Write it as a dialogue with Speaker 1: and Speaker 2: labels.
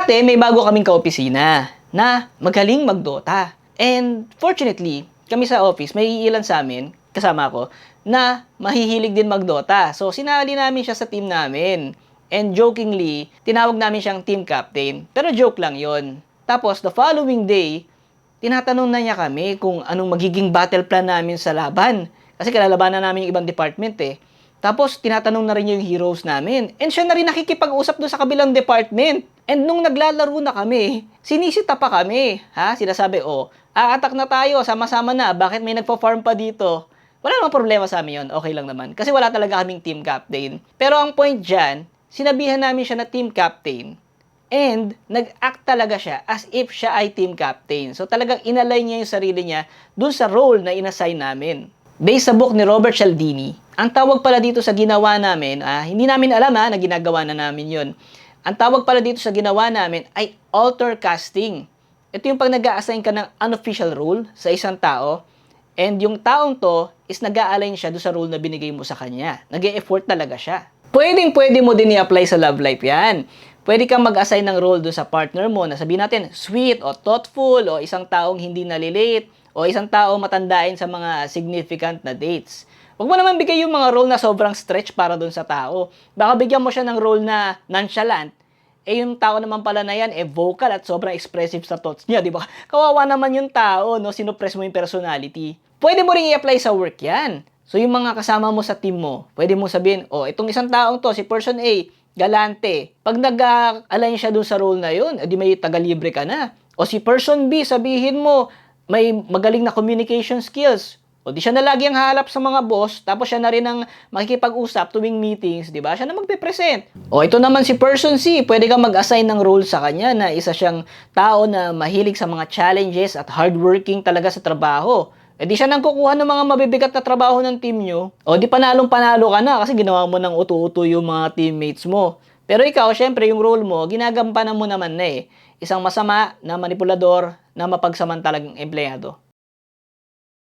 Speaker 1: Dati, may bago kaming kaopisina na magaling mag-Dota. And fortunately, kami sa office, may ilan sa amin, kasama ko, na mahihilig din mag-Dota. So, sinali namin siya sa team namin. And jokingly, tinawag namin siyang team captain. Pero joke lang yon. Tapos, the following day, tinatanong na niya kami kung anong magiging battle plan namin sa laban. Kasi kalalabanan namin yung ibang department eh. Tapos, tinatanong na rin niya yung heroes namin. And siya na rin nakikipag-usap doon sa kabilang department. And nung naglalaro na kami, sinisita pa kami. Ha? Sinasabi, aatak na tayo, sama-sama na. Bakit may nagpa-farm pa dito? Wala namang problema sa amin yun. Okay lang naman. Kasi wala talaga kaming team captain. Pero ang point dyan, sinabihan namin siya na team captain. And nag-act talaga siya as if siya ay team captain. So talagang inalign niya yung sarili niya dun sa role na inassign namin. Based sa book ni Robert Cialdini, ang tawag pala dito sa ginawa namin, hindi namin alam na ginagawa na namin yun. Ang tawag pala dito sa ginawa namin ay alter casting. Ito yung pag nag-a-assign ka ng unofficial role sa isang tao, and yung taong to is nag-a-align siya doon sa role na binigay mo sa kanya. Nag-e-effort talaga siya. Pwede mo din i-apply sa love life yan. Pwede kang mag-assign ng role doon sa partner mo na sabihin natin, sweet o thoughtful o isang taong hindi nalilate o isang taong matandain sa mga significant na dates. Huwag mo naman bigay yung mga role na sobrang stretch para doon sa tao. Baka bigyan mo siya ng role na nonchalant. Yung tao naman pala na yan, vocal at sobrang expressive sa thoughts niya, di ba? Kawawa naman yung tao, no? Sinupress mo yung personality. Pwede mo rin i-apply sa work yan. So, yung mga kasama mo sa team mo, pwede mo sabihin, itong isang taong to, si person A, galante. Pag nag-align siya dun sa role na yun, edi may taga-libre ka na. O si person B, sabihin mo, may magaling na communication skills. O di siya na lagi ang hahalap sa mga boss, tapos siya na rin ang makikipag-usap tuwing meetings, di ba? Siya na magpe-present. O ito naman si person C, pwede kang mag-assign ng role sa kanya na isa siyang tao na mahilig sa mga challenges at hardworking talaga sa trabaho. E di siya nang kukuha ng mga mabibigat na trabaho ng team nyo. O di panalong-panalo ka na kasi ginawa mo ng utu-utu yung mga teammates mo. Pero ikaw, syempre, yung role mo, ginagampanan mo naman na eh. Isang masama na manipulador na mapagsamantalang empleyado.